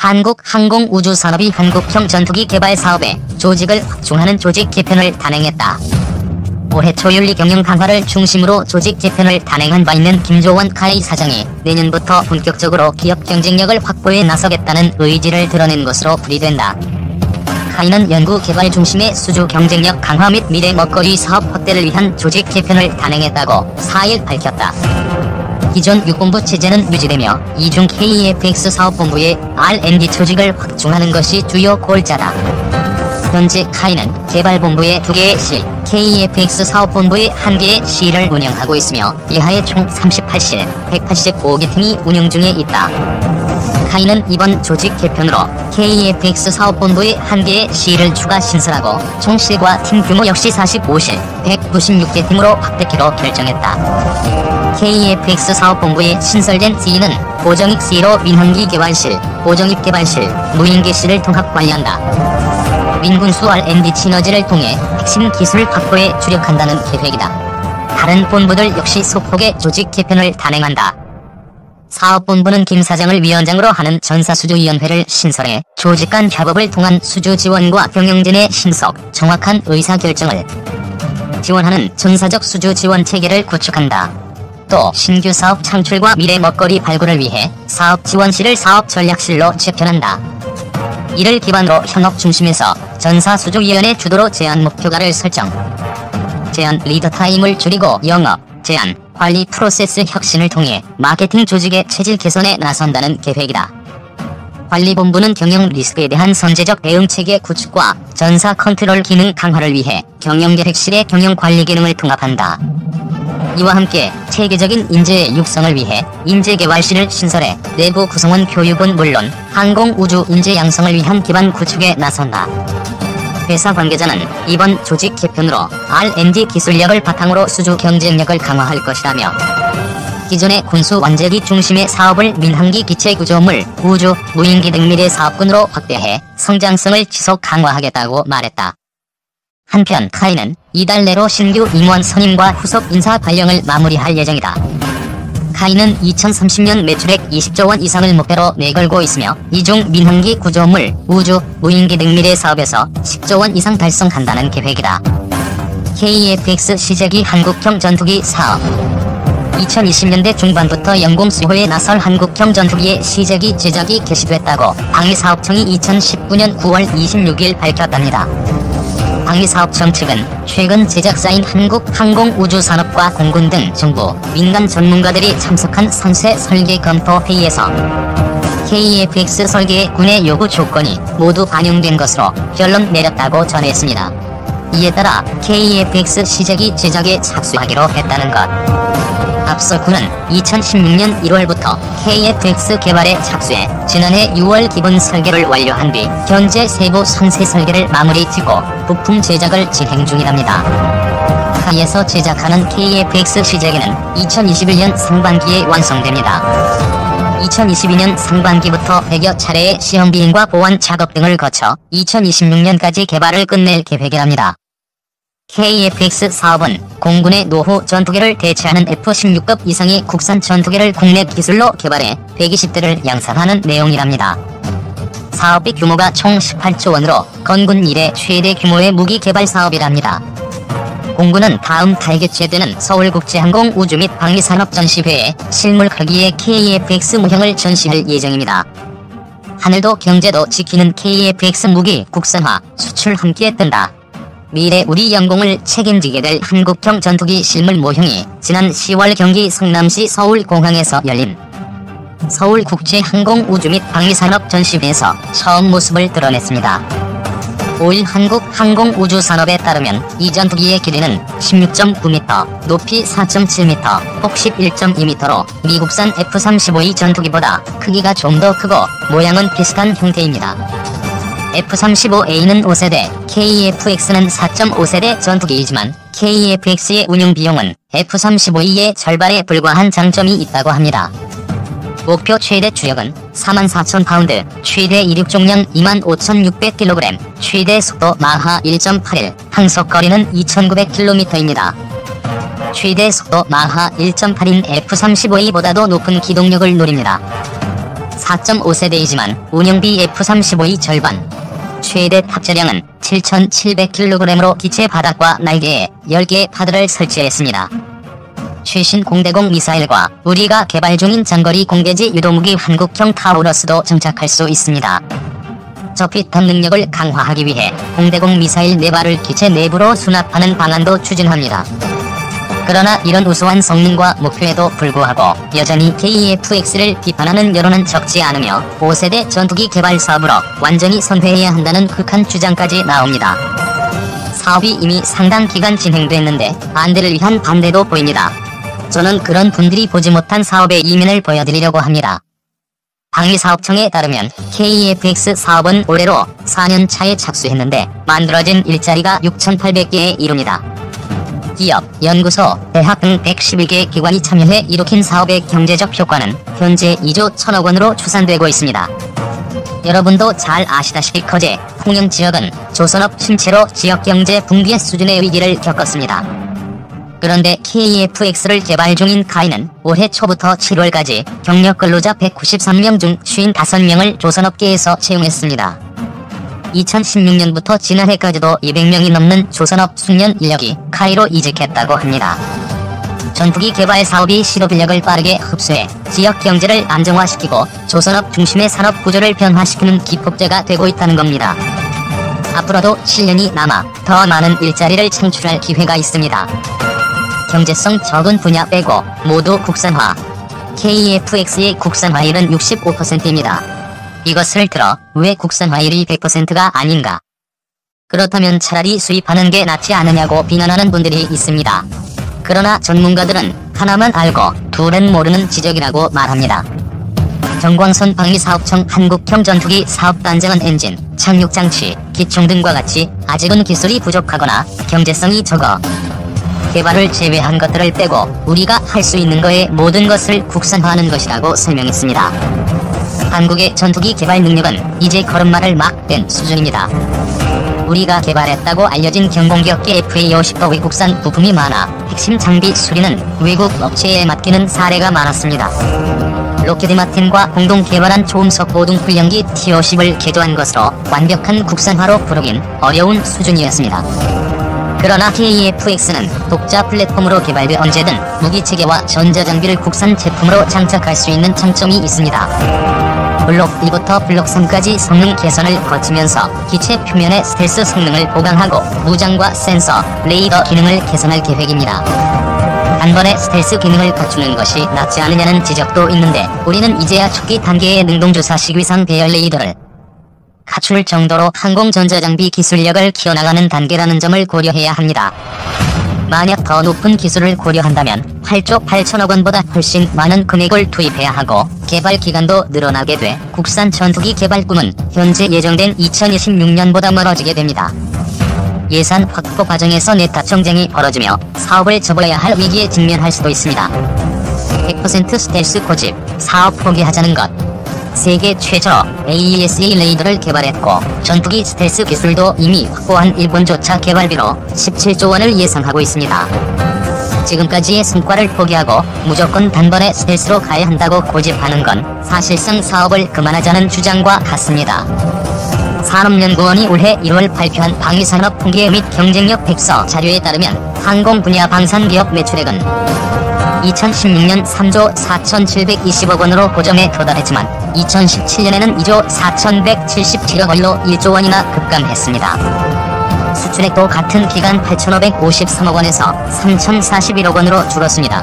한국항공우주산업이 한국형 전투기 개발 사업에 조직을 확충하는 조직 개편을 단행했다. 올해 초 윤리 경영 강화를 중심으로 조직 개편을 단행한 바 있는 김조원 카이 사장이 내년부터 본격적으로 기업 경쟁력을 확보에 나서겠다는 의지를 드러낸 것으로 풀이된다. 카이는 연구 개발 중심의 수주 경쟁력 강화 및 미래 먹거리 사업 확대를 위한 조직 개편을 단행했다고 4일 밝혔다. 기존 육본부 체제는 유지되며 이중 KEFX 사업본부의 R&D 조직을 확충하는 것이 주요 골자다. 현재 카이는 개발본부의 2개의 실, KEFX 사업본부의 1개의 실을 운영하고 있으며 이하에 총 38실, 185개 팀이 운영 중에 있다. 카이는 이번 조직 개편으로 KEFX 사업본부의 1개의 실을 추가 신설하고 총 실과 팀 규모 역시 45실, 196개 팀으로 확대키로 결정했다. KEFX 사업본부에 신설된 C는 고정익 C로 민항기 개발실, 고정입 개발실, 무인기실을 통합 관리한다. 민군수 R&D 시너지를 통해 핵심 기술 확보에 주력한다는 계획이다. 다른 본부들 역시 소폭의 조직 개편을 단행한다. 사업본부는 김 사장을 위원장으로 하는 전사수주위원회를 신설해 조직 간 협업을 통한 수주 지원과 경영진의 신속, 정확한 의사결정을 지원하는 전사적 수주 지원 체계를 구축한다. 또 신규 사업 창출과 미래 먹거리 발굴을 위해 사업 지원실을 사업 전략실로 재편한다. 이를 기반으로 현업 중심에서 전사수주위원회 주도로 제안 목표가를 설정, 제안 리더 타임을 줄이고 영업, 제안, 관리 프로세스 혁신을 통해 마케팅 조직의 체질 개선에 나선다는 계획이다. 관리본부는 경영 리스크에 대한 선제적 대응체계 구축과 전사 컨트롤 기능 강화를 위해 경영계획실의 경영관리 기능을 통합한다. 이와 함께 체계적인 인재 육성을 위해 인재개발실을 신설해 내부 구성원 교육은 물론 항공우주 인재 양성을 위한 기반 구축에 나선다. 회사 관계자는 이번 조직 개편으로 R&D 기술력을 바탕으로 수주 경쟁력을 강화할 것이라며 기존의 군수 완제기 중심의 사업을 민항기 기체 구조물, 우주, 무인기 등 미래 사업군으로 확대해 성장성을 지속 강화하겠다고 말했다. 한편 카이는 이달 내로 신규 임원 선임과 후속 인사 발령을 마무리할 예정이다. 카이는 2030년 매출액 20조 원 이상을 목표로 내걸고 있으며 이중 민항기 구조물, 우주, 무인기 등 미래 사업에서 10조 원 이상 달성한다는 계획이다. KEFX 시제기 한국형 전투기 사업 2020년대 중반부터 연공 수호에 나설 한국형 전투기의 시제기 제작이 개시됐다고 방위사업청이 2019년 9월 26일 밝혔답니다. 방위사업청 측은 최근 제작사인 한국항공우주산업과 공군 등 정부, 민간 전문가들이 참석한 선세 설계 검토 회의에서 KEFX 설계의 군의 요구 조건이 모두 반영된 것으로 결론 내렸다고 전했습니다. 이에 따라 KEFX 시제기 제작에 착수하기로 했다는 것. 앞서 군은 2016년 1월부터 KEFX 개발에 착수해 지난해 6월 기본 설계를 완료한 뒤 현재 세부 선세 설계를 마무리 짓고 부품 제작을 진행 중이랍니다. 카이에서 제작하는 KEFX 시제기는 2021년 상반기에 완성됩니다. 2022년 상반기부터 100여 차례의 시험 비행과 보완 작업 등을 거쳐 2026년까지 개발을 끝낼 계획이랍니다. KEFX 사업은 공군의 노후 전투기를 대체하는 F-16급 이상의 국산 전투기를 국내 기술로 개발해 120대를 양산하는 내용이랍니다. 사업비 규모가 총 18조 원으로 건군 이래 최대 규모의 무기 개발 사업이랍니다. 공군은 다음 달 개최되는 서울국제항공우주 및 방위산업전시회에 실물 크기의 KEFX 모형을 전시할 예정입니다. 하늘도 경제도 지키는 KEFX 무기 국산화, 수출 함께 뜬다. 미래 우리 영공을 책임지게 될 한국형 전투기 실물 모형이 지난 10월 경기 성남시 서울공항에서 열린 서울국제항공우주 및 방위산업전시회에서 처음 모습을 드러냈습니다. 5일 한국항공우주산업에 따르면 이 전투기의 길이는 16.9m, 높이 4.7m, 폭 11.2m로 미국산 F-35E 전투기보다 크기가 좀 더 크고 모양은 비슷한 형태입니다. F-35A는 5세대, KEFX는 4.5세대 전투기이지만 KEFX의 운용 비용은 F-35E의 절반에 불과한 장점이 있다고 합니다. 목표 최대 추력은 44,000파운드, 최대 이륙重량 25,600kg, 최대 속도 마하 1.81, 항속거리는 2,900km입니다. 최대 속도 마하 1.8인 F-35E보다도 높은 기동력을 노립니다. 4.5세대이지만 운영비 F-35의 절반, 최대 탑재량은 7,700kg으로 기체 바닥과 날개에 10개의 파드를 설치했습니다. 최신 공대공 미사일과 우리가 개발 중인 장거리 공대지 유도무기 한국형 타우러스도 장착할 수 있습니다. 저피탄 능력을 강화하기 위해 공대공 미사일 4발을 기체 내부로 수납하는 방안도 추진합니다. 그러나 이런 우수한 성능과 목표에도 불구하고 여전히 KF-X를 비판하는 여론은 적지 않으며 5세대 전투기 개발 사업으로 완전히 선회해야 한다는 극한 주장까지 나옵니다. 사업이 이미 상당 기간 진행됐는데 반대를 위한 반대도 보입니다. 저는 그런 분들이 보지 못한 사업의 이면을 보여드리려고 합니다. 방위사업청에 따르면 KF-X 사업은 올해로 4년 차에 착수했는데 만들어진 일자리가 6,800개에 이릅니다. 기업, 연구소, 대학 등 111개 기관이 참여해 일으킨 사업의 경제적 효과는 현재 2조 1천억 원으로 추산되고 있습니다. 여러분도 잘 아시다시피 거제, 통영 지역은 조선업 침체로 지역경제 붕괴 수준의 위기를 겪었습니다. 그런데 KF-X를 개발 중인 카이는 올해 초부터 7월까지 경력 근로자 193명 중 55명을 조선업계에서 채용했습니다. 2016년부터 지난해까지도 200명이 넘는 조선업 숙련 인력이 카이로 이직했다고 합니다. 전투기 개발 사업이 실업 인력을 빠르게 흡수해 지역 경제를 안정화시키고 조선업 중심의 산업 구조를 변화시키는 기폭제가 되고 있다는 겁니다. 앞으로도 7년이 남아 더 많은 일자리를 창출할 기회가 있습니다. 경제성 적은 분야 빼고 모두 국산화. KF-X의 국산화율은 65%입니다. 이것을 들어 왜 국산화율이 100%가 아닌가? 그렇다면 차라리 수입하는 게 낫지 않으냐고 비난하는 분들이 있습니다. 그러나 전문가들은 하나만 알고 둘은 모르는 지적이라고 말합니다. 정광선 방위사업청 한국형 전투기 사업단장은 엔진, 착륙장치, 기총 등과 같이 아직은 기술이 부족하거나 경제성이 적어 개발을 제외한 것들을 빼고 우리가 할 수 있는 거의 모든 것을 국산화하는 것이라고 설명했습니다. 한국의 전투기 개발 능력은 이제 걸음마를 막 뗀 수준입니다. 우리가 개발했다고 알려진 경공기업계 FA-50도 외국산 부품이 많아 핵심 장비 수리는 외국 업체에 맡기는 사례가 많았습니다. 로키드 마틴과 공동 개발한 초음속 보등 훈련기 T-50을 개조한 것으로 완벽한 국산화로 부르긴 어려운 수준이었습니다. 그러나 KF-X는 독자 플랫폼으로 개발돼 언제든 무기체계와 전자장비를 국산 제품으로 장착할 수 있는 장점이 있습니다. 블록 1부터 블록 3까지 성능 개선을 거치면서 기체 표면의 스텔스 성능을 보강하고 무장과 센서, 레이더 기능을 개선할 계획입니다. 단번에 스텔스 기능을 갖추는 것이 낫지 않느냐는 지적도 있는데 우리는 이제야 초기 단계의 능동주사식 위상 배열 레이더를 갖출 정도로 항공전자장비 기술력을 키워나가는 단계라는 점을 고려해야 합니다. 만약 더 높은 기술을 고려한다면 8조 8천억 원보다 훨씬 많은 금액을 투입해야 하고 개발 기간도 늘어나게 돼 국산 전투기 개발 꿈은 현재 예정된 2026년보다 멀어지게 됩니다. 예산 확보 과정에서 내타 정쟁이 벌어지며 사업을 접어야 할 위기에 직면할 수도 있습니다. 100% 스텔스 고집, 사업 포기하자는 것. 세계 최초로 AESA 레이더를 개발했고 전투기 스텔스 기술도 이미 확보한 일본조차 개발비로 17조 원을 예상하고 있습니다. 지금까지의 성과를 포기하고 무조건 단번에 스텔스로 가야 한다고 고집하는 건 사실상 사업을 그만하자는 주장과 같습니다. 산업연구원이 올해 1월 발표한 방위산업 통계 및 경쟁력 백서 자료에 따르면 항공 분야 방산기업 매출액은 2016년 3조 4,720억 원으로 고점에 도달했지만 2017년에는 2조 4,177억 원로 1조 원이나 급감했습니다. 수출액도 같은 기간 8,553억 원에서 3,041억 원으로 줄었습니다.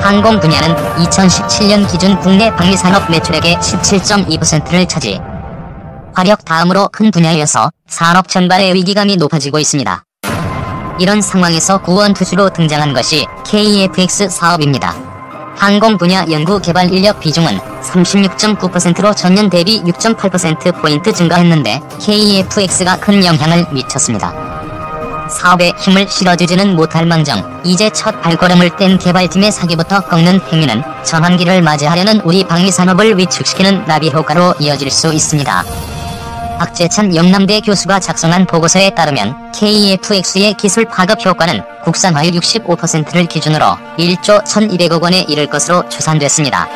항공 분야는 2017년 기준 국내 방위산업 매출액의 17.2%를 차지. 화력 다음으로 큰 분야여서 산업 전반의 위기감이 높아지고 있습니다. 이런 상황에서 구원투수로 등장한 것이 KF-X 사업입니다. 항공 분야 연구 개발 인력 비중은 36.9%로 전년 대비 6.8%포인트 증가했는데 KF-X가 큰 영향을 미쳤습니다. 사업에 힘을 실어주지는 못할 망정 이제 첫 발걸음을 뗀 개발팀의 사기부터 꺾는 행위는 전환기를 맞이하려는 우리 방위산업을 위축시키는 나비 효과로 이어질 수 있습니다. 박재찬 영남대 교수가 작성한 보고서에 따르면 KF-X의 기술 파급 효과는 국산화율 65%를 기준으로 1조 1,200억 원에 이를 것으로 추산됐습니다.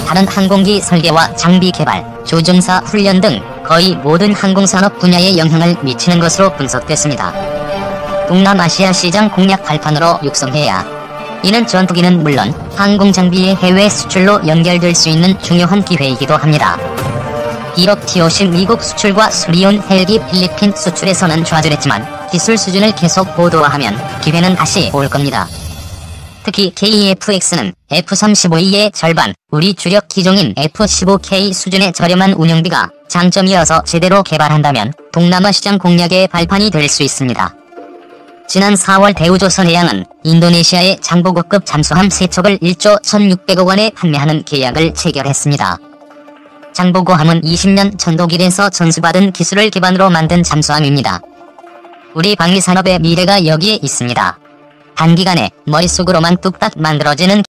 다른 항공기 설계와 장비 개발, 조종사 훈련 등 거의 모든 항공산업 분야에 영향을 미치는 것으로 분석됐습니다. 동남아시아 시장 공략 발판으로 육성해야. 이는 전투기는 물론 항공장비의 해외 수출로 연결될 수 있는 중요한 기회이기도 합니다. 비록 T-50 미국 수출과 수리온 헬기 필리핀 수출에서는 좌절했지만 기술 수준을 계속 고도화하면 기회는 다시 올 겁니다. 특히 KF-X는 F-35E의 절반, 우리 주력 기종인 F-15K 수준의 저렴한 운영비가 장점이어서 제대로 개발한다면 동남아 시장 공략의 발판이 될 수 있습니다. 지난 4월 대우조선해양은 인도네시아의 장보고급 잠수함 3척을 1조 1,600억 원에 판매하는 계약을 체결했습니다. 장보고함은 20년 전 독일에서 전수받은 기술을 기반으로 만든 잠수함입니다. 우리 방위산업의 미래가 여기에 있습니다. 단기간에 머릿속으로만 뚝딱 만들어지는